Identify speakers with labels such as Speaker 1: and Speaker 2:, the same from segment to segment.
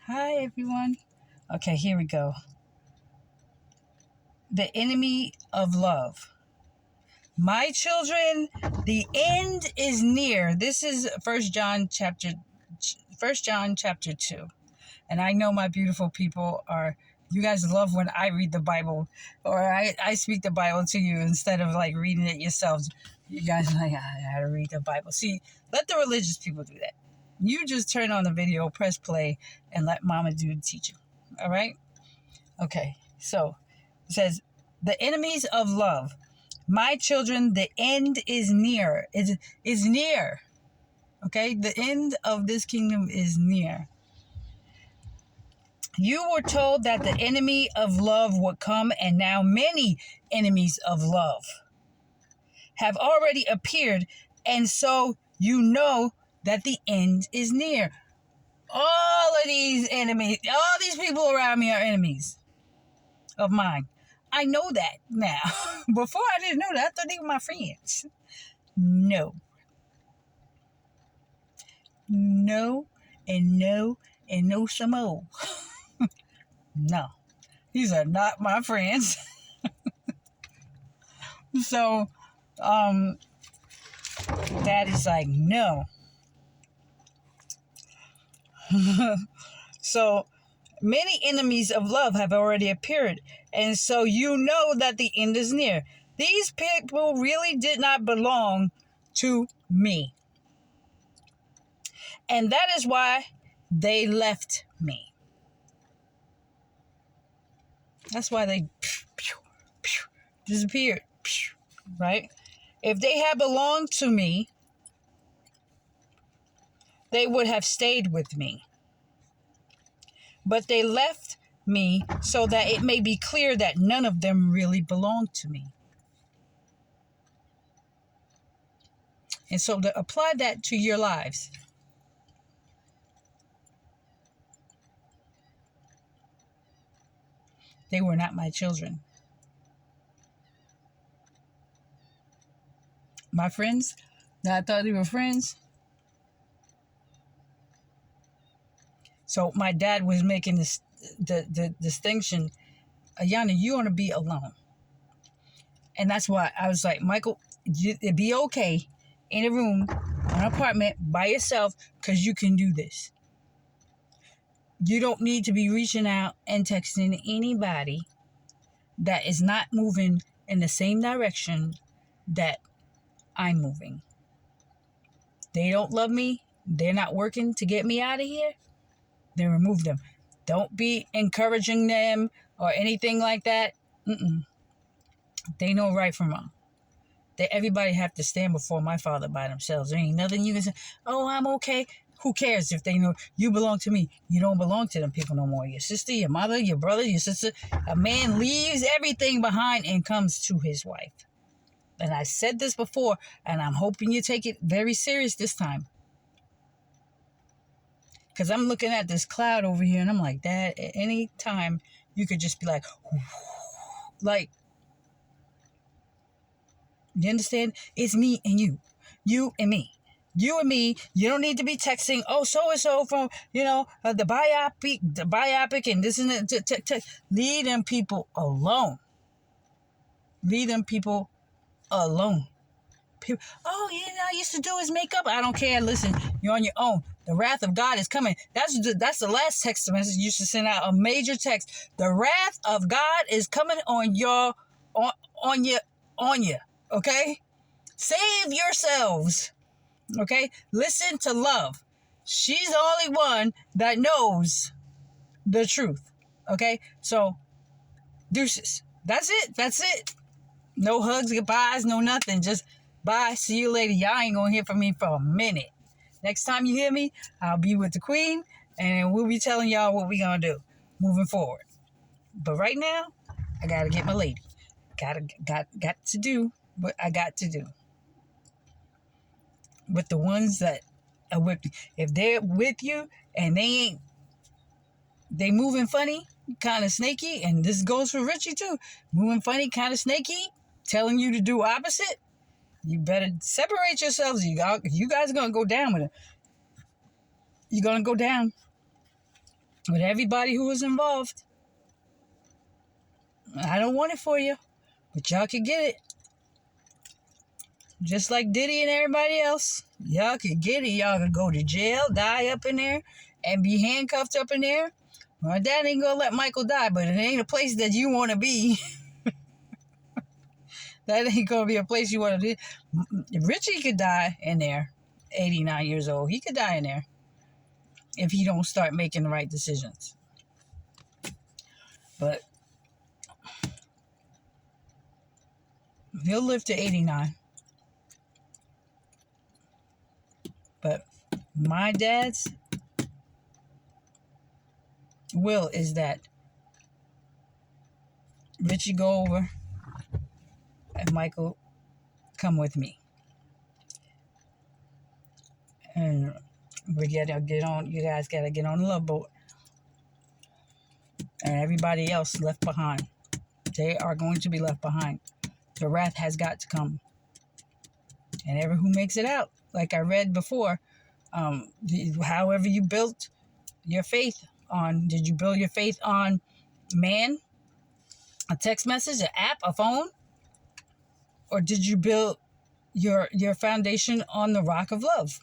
Speaker 1: Hi, everyone. Okay, here we go. The enemy of love. My children, the end is near. This is First John chapter 2. And I know my beautiful people you guys love when I read the Bible or I speak the Bible to you instead of like reading it yourselves. You guys are like, I gotta read the Bible. See, let the religious people do that. You just turn on the video, press play, and let mama do the teaching. All right? Okay, so it says, the enemies of love. My children, the end is near. Is near. Okay, the end of this kingdom is near. You were told that the enemy of love would come, and now many enemies of love have already appeared, and so you know that the end is near. All of these enemies, all these people around me are enemies of mine. I know that now. Before I didn't know that. I thought they were my friends. No. No, and no, and no some more. No. These are not my friends. So, Dad is like, no. So, many enemies of love have already appeared, and so you know that the end is near. These people really did not belong to me. And that is why they left me. That's why they disappeared, right? If they had belonged to me, they would have stayed with me. But they left me so that it may be clear that none of them really belonged to me. And so to apply that to your lives. They were not my children. My friends, that I thought they were friends. So my dad was making the distinction, Ayana, you want to be alone. And that's why I was like, Michael, it'd be okay in a room, an apartment by yourself, because you can do this. You don't need to be reaching out and texting anybody that is not moving in the same direction that I'm moving. They don't love me. They're not working to get me out of here. Then remove them. Don't be encouraging them or anything like that. They know right from wrong. Everybody have to stand before my Father by themselves. There ain't nothing you can say, oh, I'm okay. Who cares if they know you belong to me? You don't belong to them people no more. Your sister, your mother, your brother, your sister. A man leaves everything behind and comes to his wife. And I said this before, and I'm hoping you take it very serious this time. Because I'm looking at this cloud over here, and I'm like, Dad, at any time, you could just be like, you understand? It's me and you. You and me. You and me. You don't need to be texting, oh, so-and-so from, the biopic, and this and that. Leave them people alone. Leave them people alone. People, I used to do his makeup. I don't care. Listen, you're on your own. The wrath of God is coming. That's the last text message you should send out. A major text. The wrath of God is coming on you. Okay? Save yourselves. Okay? Listen to love. She's the only one that knows the truth. Okay? So, deuces. That's it. No hugs, goodbyes, no nothing. Just bye. See you later. Y'all ain't gonna hear from me for a minute. Next time you hear me, I'll be with the Queen, and we'll be telling y'all what we gonna do moving forward. But right now, I gotta get my lady. Got to do what I got to do. With the ones that are with you. If they're with you and they moving funny, kind of snaky, and this goes for Richie too, moving funny, kind of snaky, telling you to do opposite, you better separate yourselves. You guys are going to go down with it. You're going to go down. with everybody who was involved. I don't want it for you, but y'all can get it. Just like Diddy and everybody else. Y'all can get it. Y'all can go to jail, die up in there, and be handcuffed up in there. My dad ain't gonna let Michael die, but it ain't a place that you want to be. That ain't gonna be a place you want to be. Richie could die in there, 89 years old. He could die in there if he don't start making the right decisions. But he'll live to 89. But my dad's will is that Richie go over and Michael come with me. And we gotta get on, you guys gotta get on the Love Boat. And everybody else left behind. They are going to be left behind. The wrath has got to come. And ever who makes it out, like I read before, however you built your faith on, did you build your faith on man, a text message, an app, a phone? Or did you build your foundation on the rock of love?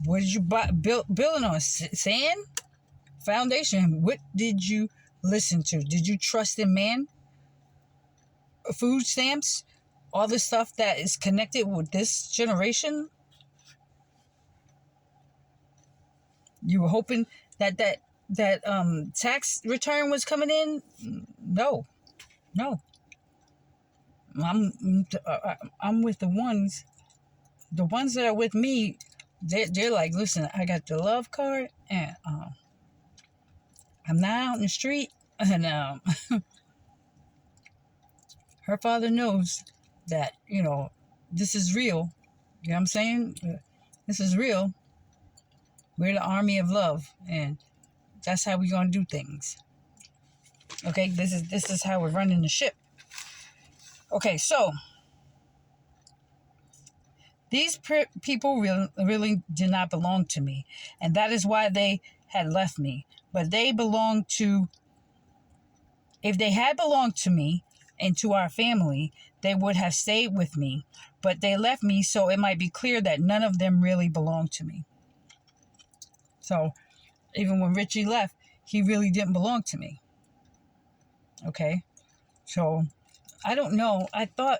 Speaker 1: What did you build it on? Sand? Foundation. What did you listen to? Did you trust in man? Food stamps? All the stuff that is connected with this generation? You were hoping that tax return was coming in? No. I'm with the ones that are with me. They're like, listen, I got the love card, and I'm not out in the street, and her father knows that, this is real. You know what I'm saying? This is real. We're the army of love, and that's how we're gonna do things. Okay, this is how we're running the ship. Okay, so these people really did not belong to me, and that is why they had left me. But they belonged to, if they had belonged to me and to our family, they would have stayed with me. But they left me so it might be clear that none of them really belonged to me. So even when Richie left, he really didn't belong to me. Okay? So I don't know. I thought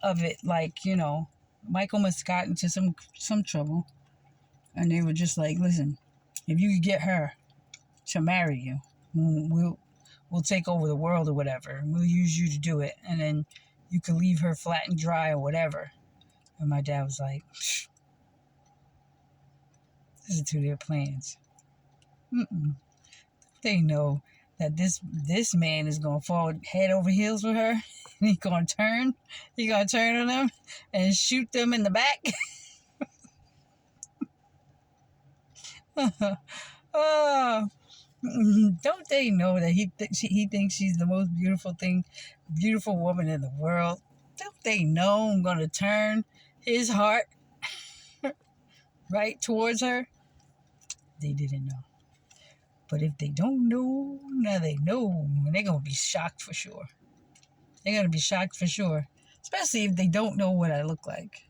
Speaker 1: of it like, Michael must have gotten into some trouble. And they were just like, listen, if you could get her to marry you, we'll take over the world or whatever. We'll use you to do it. And then you can leave her flat and dry or whatever. And my dad was like, listen to their plans. They know that this man is going to fall head over heels with her. And he's going to turn on them and shoot them in the back. Oh, don't they know that he thinks she's the most beautiful woman in the world? Don't they know I'm going to turn his heart right towards her? They didn't know. But if they don't know, now they know. And they're going to be shocked for sure. They're going to be shocked for sure. Especially if they don't know what I look like.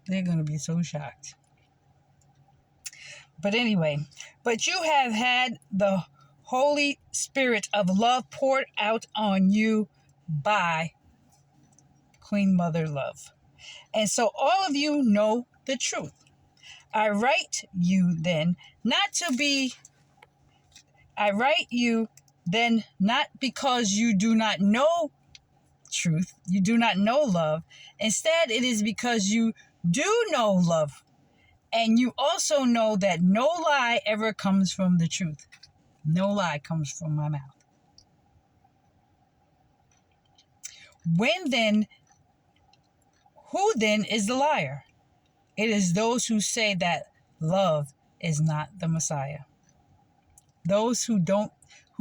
Speaker 1: They're going to be so shocked. But anyway, but you have had the Holy Spirit of love poured out on you by Queen Mother Love. And so all of you know the truth. I write you then not because you do not know truth, you do not know love. Instead, it is because you do know love. And you also know that no lie ever comes from the truth. No lie comes from my mouth. Who then is the liar? It is those who say that love is not the Messiah. Those who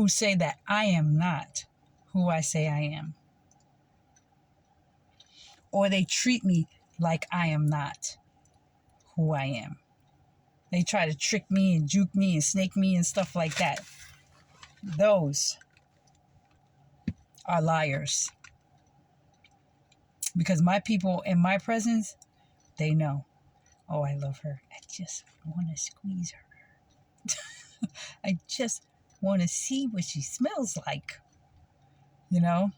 Speaker 1: say that I am not who I say I am. Or they treat me like I am not who I am. They try to trick me and juke me and snake me and stuff like that. Those are liars. Because my people in my presence, they know. Oh, I love her. I just want to squeeze her. I just want to see what she smells like. You know?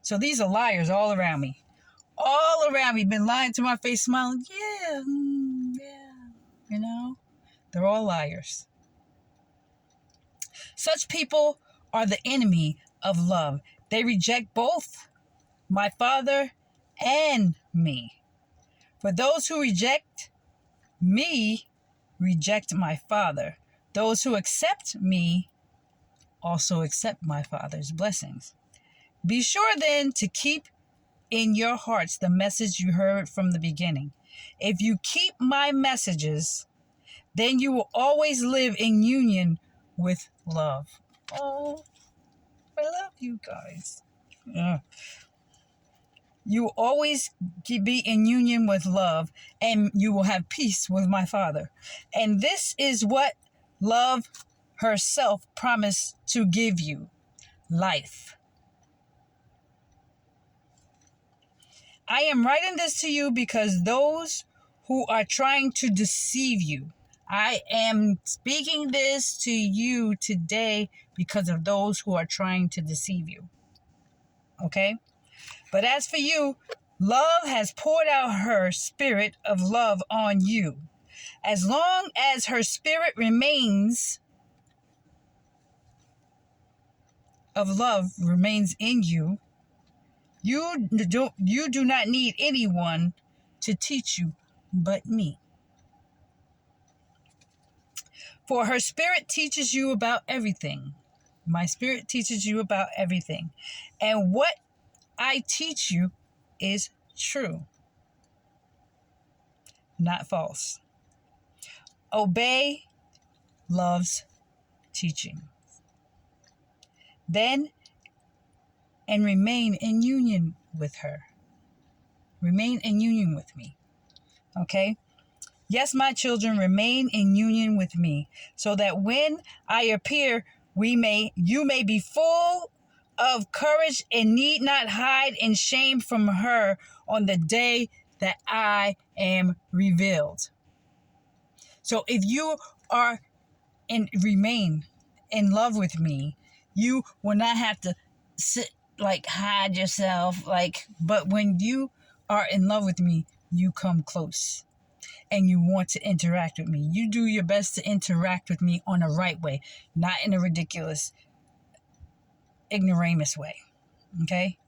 Speaker 1: So these are liars all around me. All around me. Been lying to my face, smiling. Yeah, yeah. You know? They're all liars. Such people are the enemy of love. They reject both my Father and me. For those who reject me, reject my Father. Those who accept me also accept my Father's blessings. Be sure then to keep in your hearts the message you heard from the beginning. If you keep my messages, then you will always live in union with love. Oh, I love you guys. Yeah. You will always be in union with love, and you will have peace with my Father. And this is what love herself promised to give you: life. I am writing this to you because those who are trying to deceive you. I am speaking this to you today because of those who are trying to deceive you. Okay? But as for you, love has poured out her spirit of love on you. As long as her spirit remains of love remains in you, you do not need anyone to teach you but me. For her spirit teaches you about everything. My spirit teaches you about everything. And what I teach you is true, not false. Obey love's teaching. Then, and remain in union with her. Remain in union with me. Okay? Yes, my children, remain in union with me, so that when I appear, you may be full of courage and need not hide in shame from her on the day that I am revealed. So if you are and remain in love with me, you will not have to sit hide yourself but when you are in love with me, you come close and you want to interact with me. You do your best to interact with me on the right way, not in a ridiculous ignoramus way. Okay?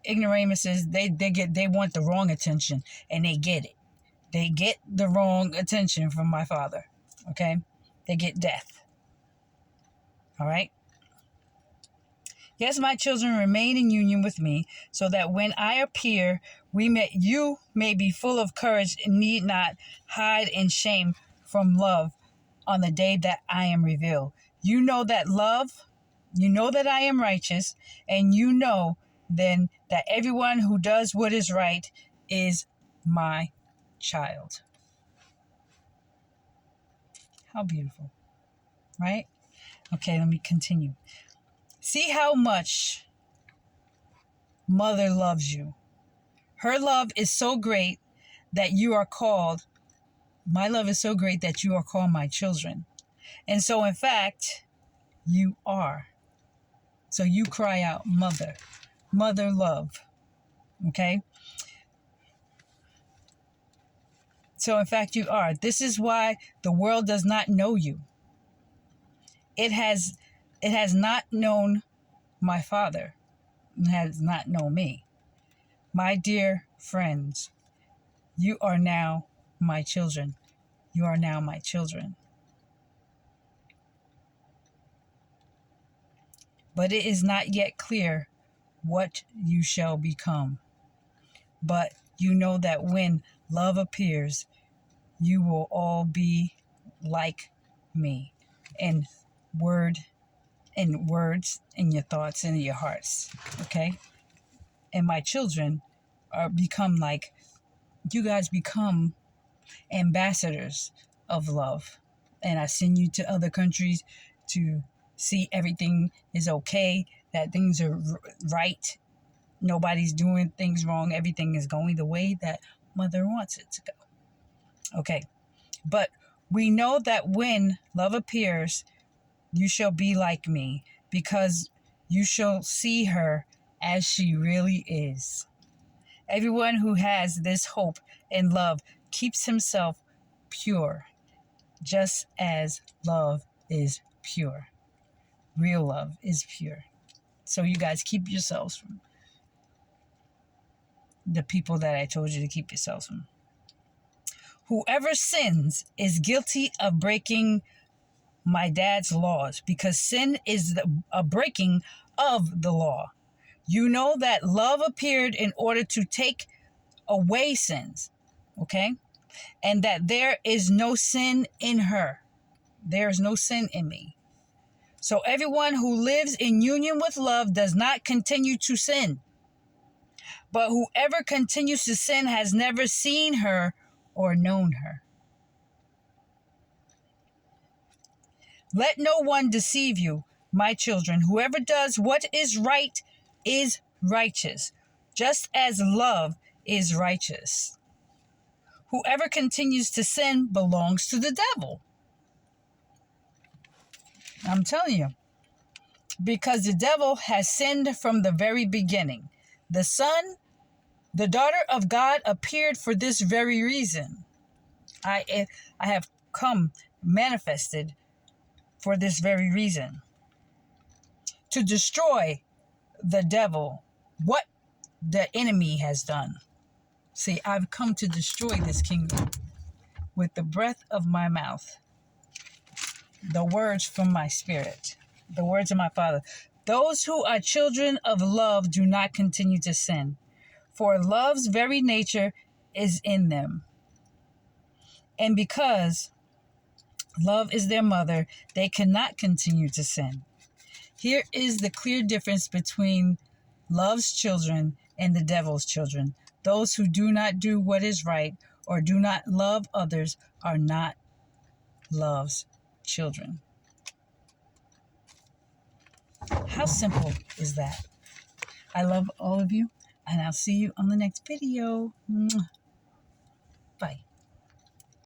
Speaker 1: Ignoramuses, they want the wrong attention, and they get it. They get the wrong attention from my Father. Okay? They get death. All right? Yes, my children, remain in union with me, so that when I appear, you may be full of courage and need not hide in shame from love on the day that I am revealed. You know that I am righteous, and you know then that everyone who does what is right is my child. How beautiful, right? Okay, let me continue. See how much Mother loves you. Her love is so great that you are called, my love is so great that you are called my children. And so, in fact, you are. So you cry out, Mother, Mother love. Okay? So, in fact, you are. This is why the world does not know you. It has not known my Father. It has not known me. My dear friends, you are now my children. You are now my children. But it is not yet clear what you shall become. But you know that when love appears, you will all be like me in words, in your thoughts, and in your hearts. Okay? And my children become like you guys become ambassadors of love. And I send you to other countries to see everything is okay, that things are right. Nobody's doing things wrong. Everything is going the way that Mother wants it to go. Okay. But we know that when love appears, you shall be like me, because you shall see her as she really is. Everyone who has this hope and love keeps himself pure, just as love is pure. Real love is pure. So you guys keep yourselves from the people that I told you to keep yourselves from. Whoever sins is guilty of breaking my dad's laws, because sin is a breaking of the law. You know that love appeared in order to take away sins, okay? And that there is no sin in her. There is no sin in me. So everyone who lives in union with love does not continue to sin. But whoever continues to sin has never seen her or known her. Let no one deceive you, my children. Whoever does what is right is righteous, just as love is righteous. Whoever continues to sin belongs to the devil. I'm telling you. Because the devil has sinned from the very beginning. The daughter of God appeared for this very reason. I have come manifested for this very reason. To destroy the devil, what the enemy has done. See, I've come to destroy this kingdom with the breath of my mouth, the words from my spirit, the words of my Father. Those who are children of love do not continue to sin, for love's very nature is in them. And because love is their mother, they cannot continue to sin. Here is the clear difference between love's children and the devil's children. Those who do not do what is right or do not love others are not love's children. How simple is that? I love all of you, and I'll see you on the next video. Bye.